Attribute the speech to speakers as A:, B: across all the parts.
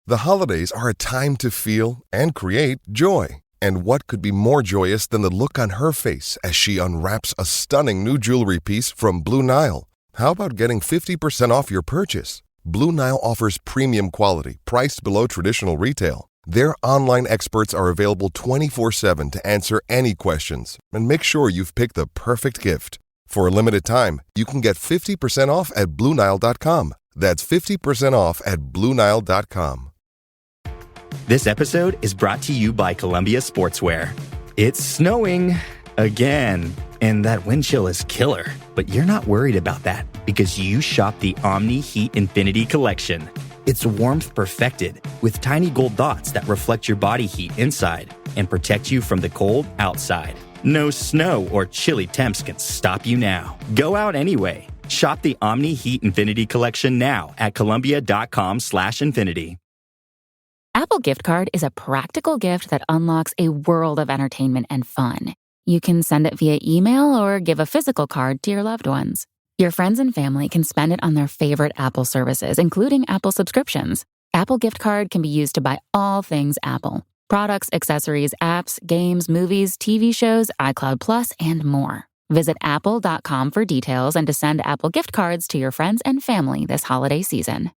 A: The holidays are a time to feel and create joy. And what could be more joyous than the look on her face as she unwraps a stunning new jewelry piece from Blue Nile? How about getting 50% off your purchase? Blue Nile offers premium quality, priced below traditional retail. Their online experts are available 24/7 to answer any questions and make sure you've picked the perfect gift. For a limited time, you can get 50% off at BlueNile.com. That's 50% off at BlueNile.com.
B: This episode is brought to you by Columbia Sportswear. It's snowing again, and that wind chill is killer. But you're not worried about that because you shop the Omni Heat Infinity Collection. It's warmth perfected with tiny gold dots that reflect your body heat inside and protect you from the cold outside. No snow or chilly temps can stop you now. Go out anyway. Shop the Omni Heat Infinity Collection now at Columbia.com/infinity.
C: Apple Gift Card is a practical gift that unlocks a world of entertainment and fun. You can send it via email or give a physical card to your loved ones. Your friends and family can spend it on their favorite Apple services, including Apple subscriptions. Apple Gift Card can be used to buy all things Apple: products, accessories, apps, games, movies, TV shows, iCloud Plus, and more. Visit apple.com for details and to send Apple Gift Cards to your friends and family this holiday season.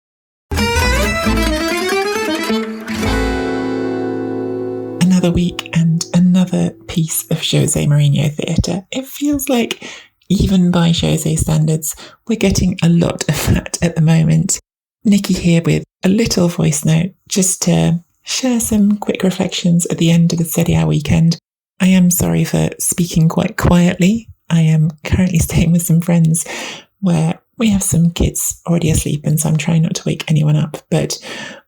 D: Another week and another piece of Jose Mourinho theatre. It feels like, even by Jose standards, we're getting a lot of that at the moment. Nikki here with a little voice note just to share some quick reflections at the end of the Serie A weekend. I am sorry for speaking quite quietly. I am currently staying with some friends where we have some kids already asleep, and so I'm trying not to wake anyone up. But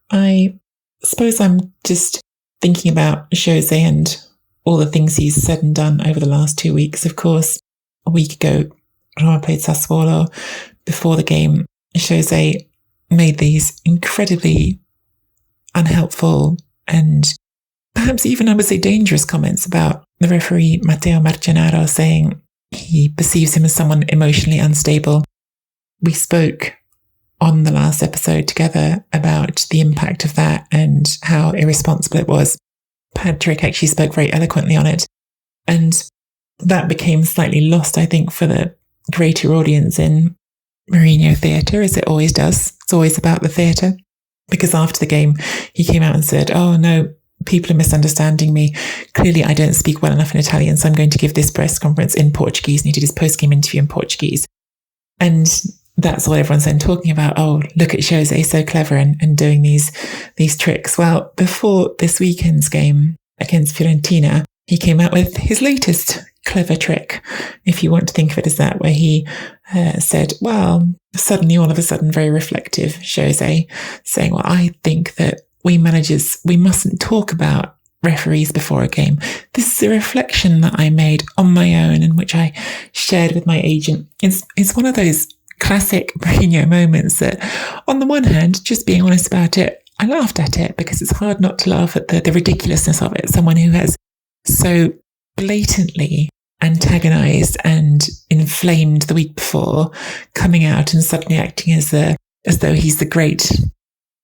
D: I suppose I'm just thinking about Jose and all the things he's said and done over the last 2 weeks. Of course, a week ago, Roma played Sassuolo. Before the game, Jose made these incredibly unhelpful and perhaps even, I would say, dangerous comments about the referee Matteo Marcenaro, saying he perceives him as someone emotionally unstable. We spoke on the last episode together about the impact of that and how irresponsible it was. Patrick actually spoke very eloquently on it. And that became slightly lost, I think, for the greater audience in Mourinho theatre, as it always does. It's always about the theatre. Because after the game, he came out and said, "Oh no, people are misunderstanding me. Clearly, I don't speak well enough in Italian, so I'm going to give this press conference in Portuguese." And he did his post-game interview in Portuguese. And that's what everyone's then talking about. Oh, look at Jose, so clever and doing these tricks. Well, before this weekend's game against Fiorentina, he came out with his latest clever trick, if you want to think of it as that, where he said, well, suddenly, all of a sudden, very reflective, Jose, saying, well, I think that we managers, we mustn't talk about referees before a game. This is a reflection that I made on my own and which I shared with my agent. It's one of those classic Mourinho moments that, on the one hand, just being honest about it, I laughed at it because it's hard not to laugh at the ridiculousness of it. Someone who has so blatantly antagonized and inflamed the week before, coming out and suddenly acting as though he's the great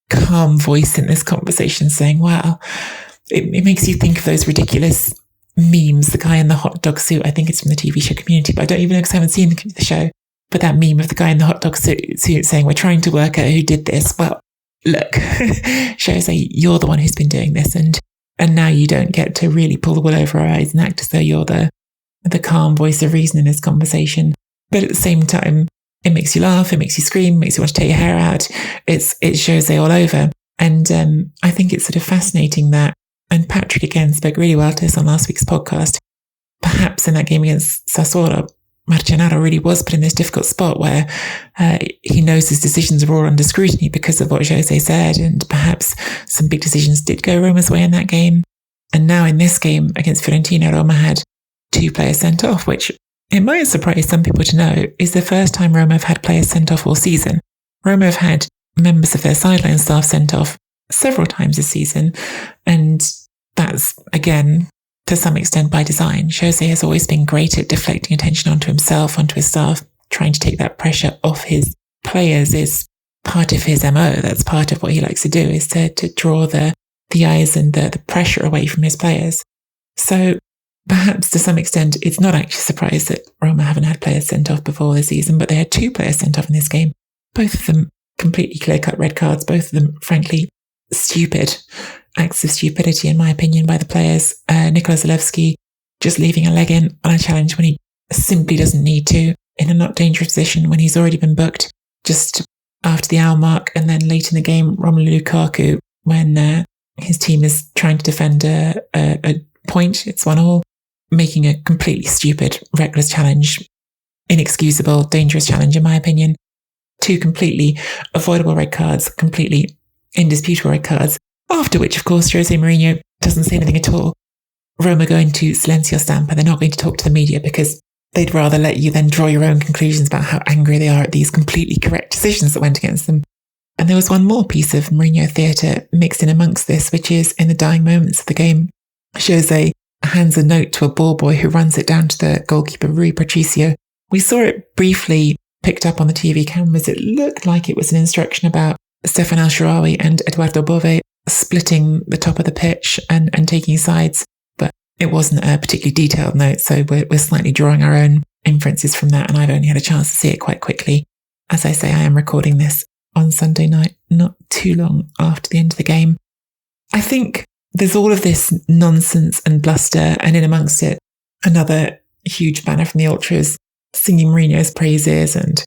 D: calm voice in this conversation, saying, wow, it makes you think of those ridiculous memes, the guy in the hot dog suit. I think it's from the TV show Community, but I don't even know because I haven't seen the show. But that meme of the guy in the hot dog suit saying, we're trying to work out who did this. Well, look, Jose, you're the one who's been doing this. And now you don't get to really pull the wool over our eyes and act as though you're the calm voice of reason in this conversation. But at the same time, it makes you laugh, it makes you scream, it makes you want to tear your hair out. It's Jose all over. And I think it's sort of fascinating that, and Patrick again spoke really well to us on last week's podcast, perhaps in that game against Sassuolo, Marcenaro really was put in this difficult spot where he knows his decisions are all under scrutiny because of what Jose said, and perhaps some big decisions did go Roma's way in that game. And now in this game against Fiorentina, Roma had 2 players sent off, which it might surprise some people to know is the first time Roma have had players sent off all season. Roma have had members of their sideline staff sent off several times this season, and that's, again, to some extent by design. Jose has always been great at deflecting attention onto himself, onto his staff, trying to take that pressure off his players is part of his MO. That's part of what he likes to do, is to draw the eyes and the pressure away from his players. So perhaps to some extent, it's not actually a surprise that Roma haven't had players sent off before this season, but they had 2 players sent off in this game. Both of them completely clear-cut red cards, both of them, frankly, stupid acts of stupidity, in my opinion, by the players. Nikola Zalewski just leaving a leg in on a challenge when he simply doesn't need to, in a not dangerous position when he's already been booked just after the hour mark, and then late in the game, Romelu Lukaku, when his team is trying to defend a point, it's 1-1, making a completely stupid, reckless challenge, inexcusable, dangerous challenge, in my opinion. 2 completely avoidable red cards, completely indisputable red cards, after which, of course, Jose Mourinho doesn't say anything at all. Roma go into silencio stampa. They're not going to talk to the media because they'd rather let you then draw your own conclusions about how angry they are at these completely correct decisions that went against them. And there was one more piece of Mourinho theatre mixed in amongst this, which is in the dying moments of the game, Jose hands a note to a ball boy who runs it down to the goalkeeper, Rui Patricio. We saw it briefly picked up on the TV cameras. It looked like it was an instruction about Stefan El Shaarawy and Eduardo Bove splitting the top of the pitch and taking sides, but it wasn't a particularly detailed note, so we're slightly drawing our own inferences from that, and I've only had a chance to see it quite quickly. As I say, I am recording this on Sunday night, not too long after the end of the game. I think there's all of this nonsense and bluster, and in amongst it, another huge banner from the ultras singing Mourinho's praises and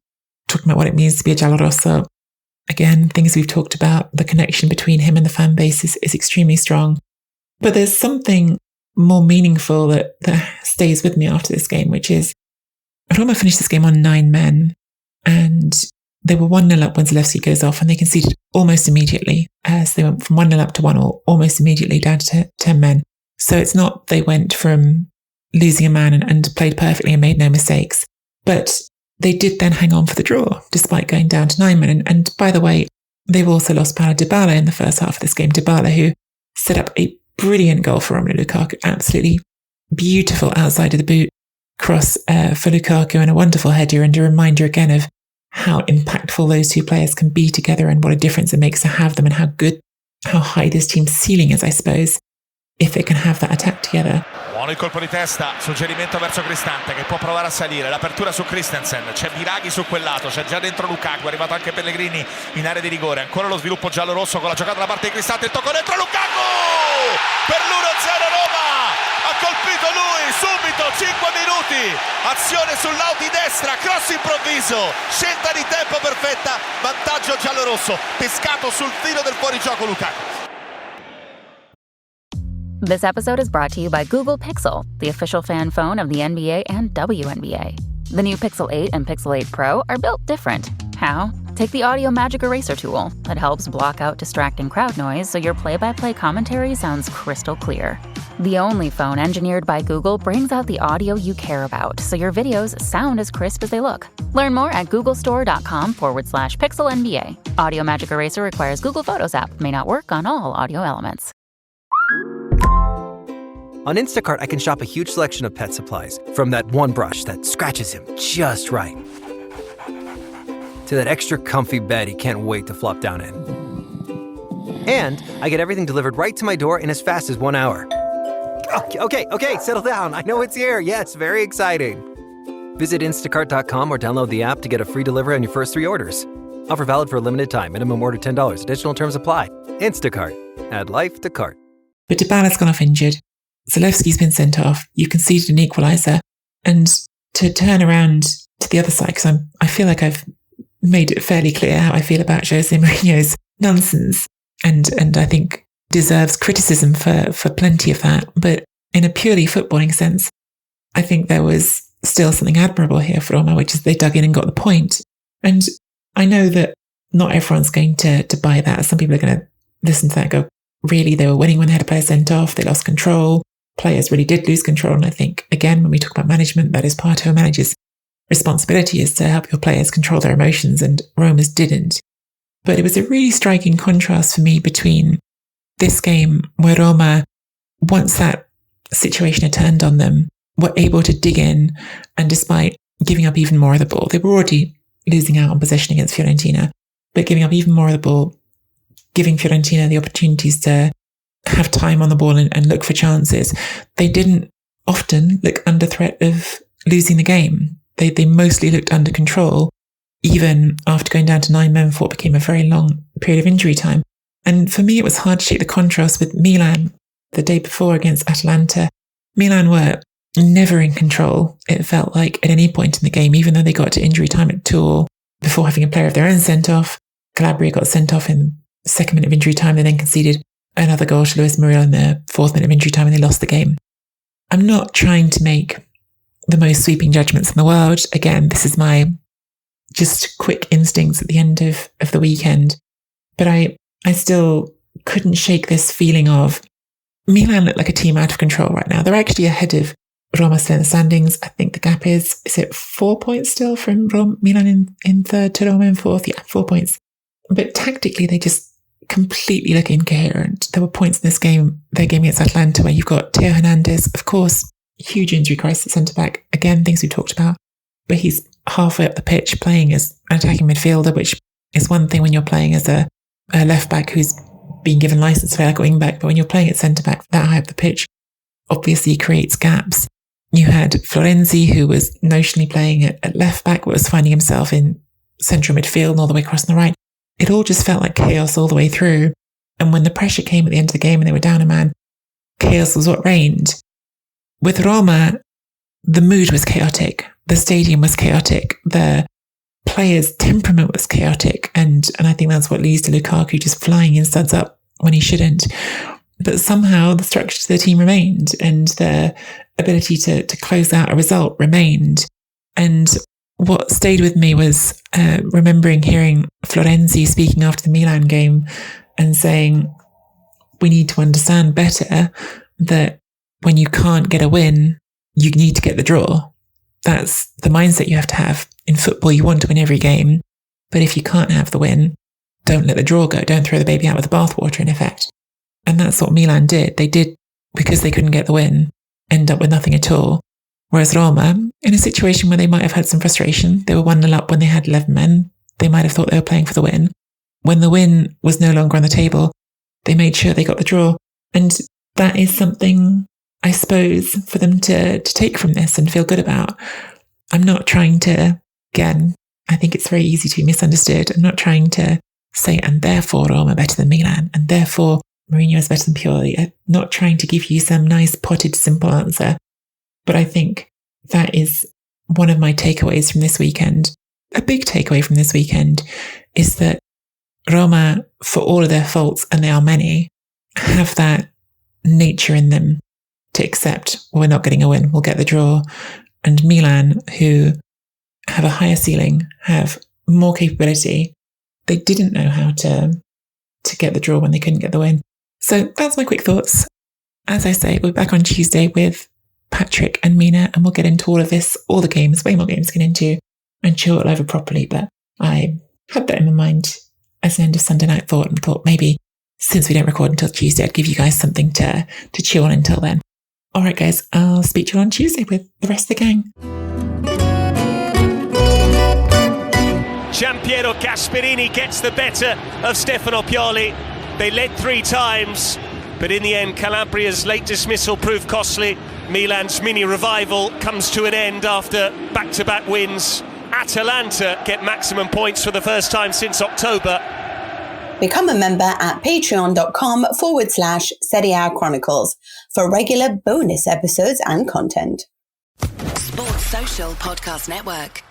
D: talking about what it means to be a Giallorosso. Again, things we've talked about, the connection between him and the fan base is extremely strong. But there's something more meaningful that stays with me after this game, which is Roma finished this game on 9 men, and they were 1-0 up when Zalewski goes off, and they conceded almost immediately, as they went from 1-0 up to 1-1, almost immediately down to 10 men. So it's not they went from losing a man and played perfectly and made no mistakes, but they did then hang on for the draw, despite going down to 9 men. And by the way, they've also lost Paulo Dybala in the first half of this game. Dybala, who set up a brilliant goal for Romelu Lukaku, absolutely beautiful outside of the boot cross for Lukaku, and a wonderful header, and a reminder again of how impactful those 2 players can be together and what a difference it makes to have them, and how high this team's ceiling is, I suppose, if it can have that attack together.
E: Buono il colpo di testa, suggerimento verso Cristante che può provare a salire, l'apertura su Christensen, c'è Biraghi su quel lato, c'è già dentro Lukaku, è arrivato anche Pellegrini in area di rigore, ancora lo sviluppo giallo-rosso con la giocata da parte di Cristante, il tocco dentro Lukaku! Per l'1-0 Roma! Ha colpito lui, subito, 5 minuti, azione sull'out di destra, cross improvviso, scelta di tempo perfetta, vantaggio giallo-rosso, pescato sul filo del fuorigioco Lukaku.
C: This episode is brought to you by Google Pixel, the official fan phone of the NBA and WNBA. The new Pixel 8 and Pixel 8 Pro are built different. How? Take the Audio Magic Eraser tool that helps block out distracting crowd noise so your play-by-play commentary sounds crystal clear. The only phone engineered by Google brings out the audio you care about so your videos sound as crisp as they look. Learn more at googlestore.com/pixelnba. Audio Magic Eraser requires Google Photos app. May not work on all audio elements.
F: On Instacart, I can shop a huge selection of pet supplies, from that one brush that scratches him just right, to that extra comfy bed he can't wait to flop down in. And I get everything delivered right to my door in as fast as 1 hour. Okay, settle down. I know it's here. Yes, very exciting. Visit instacart.com or download the app to get a free delivery on your first 3 orders. Offer valid for a limited time. Minimum order $10. Additional terms apply. Instacart. Add life to cart.
D: But Dybala's gone off injured. Zalewski's been sent off. You conceded an equaliser. And to turn around to the other side, because I feel like I've made it fairly clear how I feel about Jose Mourinho's nonsense, and I think deserves criticism for plenty of that. But in a purely footballing sense, I think there was still something admirable here for Roma, which is they dug in and got the point. And I know that not everyone's going to buy that. Some people are going to listen to that and go, really, they were winning when they had a player sent off, they lost control. Players really did lose control. And I think, again, when we talk about management, that is part of a manager's responsibility, is to help your players control their emotions, and Roma's didn't. But it was a really striking contrast for me between this game where Roma, once that situation had turned on them, were able to dig in, and despite giving up even more of the ball, they were already losing out on possession against Fiorentina, but giving up even more of the ball, giving Fiorentina the opportunities to have time on the ball and look for chances. They didn't often look under threat of losing the game. They mostly looked under control, even after going down to 9 men before it became a very long period of injury time. And for me, it was hard to shake the contrast with Milan the day before against Atalanta. Milan were never in control, it felt like, at any point in the game, even though they got to injury time at Tour before having a player of their own sent off. Calabria got sent off in the 2nd minute of injury time. They then conceded another goal to Luis Muriel in the 4th minute of injury time and they lost the game. I'm not trying to make the most sweeping judgments in the world. Again, this is my just quick instincts at the end of the weekend. But I still couldn't shake this feeling of Milan look like a team out of control right now. They're actually ahead of Roma still in the standings. I think the gap is it 4 points still from Milan in third to Roma in fourth? Yeah, 4 points. But tactically, they just completely look incoherent. There were points in this game, their game against Atalanta, where you've got Theo Hernandez, of course, huge injury crisis at centre-back. Again, things we talked about. But he's halfway up the pitch playing as an attacking midfielder, which is one thing when you're playing as a left-back who's being given license to play like a wing-back. But when you're playing at centre-back that high up the pitch, obviously creates gaps. You had Florenzi, who was notionally playing at left-back, but was finding himself in central midfield and all the way across on the right. It all just felt like chaos all the way through. And when the pressure came at the end of the game and they were down a man, chaos was what reigned. With Roma, the mood was chaotic. The stadium was chaotic. The players' temperament was chaotic. And I think that's what leads to Lukaku just flying in studs up when he shouldn't. But somehow the structure to the team remained and their ability to close out a result remained. And what stayed with me was remembering hearing Florenzi speaking after the Milan game and saying, we need to understand better that when you can't get a win, you need to get the draw. That's the mindset you have to have. In football, you want to win every game. But if you can't have the win, don't let the draw go. Don't throw the baby out with the bathwater, in effect. And that's what Milan did. They did, because they couldn't get the win, end up with nothing at all. Whereas Roma, in a situation where they might have had some frustration, they were 1-0 up when they had 11 men, they might have thought they were playing for the win. When the win was no longer on the table, they made sure they got the draw. And that is something, I suppose, for them to take from this and feel good about. I'm not trying to, again, I think it's very easy to be misunderstood. I'm not trying to say, and therefore Roma better than Milan, and therefore Mourinho is better than Pioli. I'm not trying to give you some nice potted simple answer. But I think that is one of my takeaways from this weekend. A big takeaway from this weekend is that Roma, for all of their faults, and they are many, have that nature in them to accept, well, we're not getting a win, we'll get the draw. And Milan, who have a higher ceiling, have more capability, they didn't know how to get the draw when they couldn't get the win. So that's my quick thoughts. As I say, we're back on Tuesday with Patrick and Mina, and we'll get into all of this, all the games, way more games to get into, and chill it over properly. But I had that in my mind as an end of Sunday night thought, and thought maybe since we don't record until Tuesday, I'd give you guys something to chew on until then. All right, guys, I'll speak to you on Tuesday with the rest of the gang.
G: Giampiero Gasperini gets the better of Stefano Pioli. They led 3 times, but in the end, Calabria's late dismissal proved costly. Milan's mini revival comes to an end after back-to-back wins. Atalanta get maximum points for the first time since October.
H: Become a member at patreon.com/Serie Chronicles for regular bonus episodes and content.
I: Sports Social Podcast Network.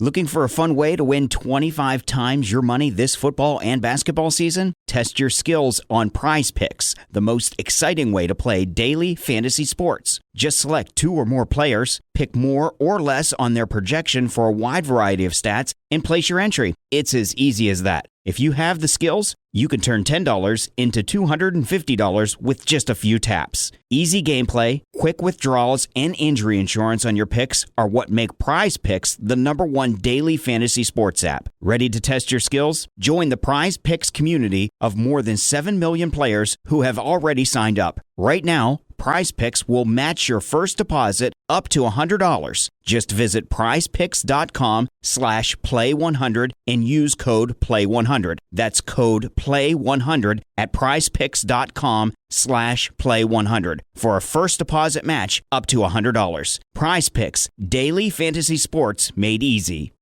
J: Looking for a fun way to win 25 times your money this football and basketball season? Test your skills on Prize Picks, the most exciting way to play daily fantasy sports. Just select 2 or more players, pick more or less on their projection for a wide variety of stats, and place your entry. It's as easy as that. If you have the skills, you can turn $10 into $250 with just a few taps. Easy gameplay, quick withdrawals, and injury insurance on your picks are what make Prize Picks the #1 daily fantasy sports app. Ready to test your skills? Join the Prize Picks community of more than 7 million players who have already signed up. Right now, PrizePicks will match your first deposit up to $100. Just visit prizepicks.com/play100 and use code PLAY100. That's code PLAY100 at prizepicks.com/play100 for a first deposit match up to $100. PrizePicks, daily fantasy sports made easy.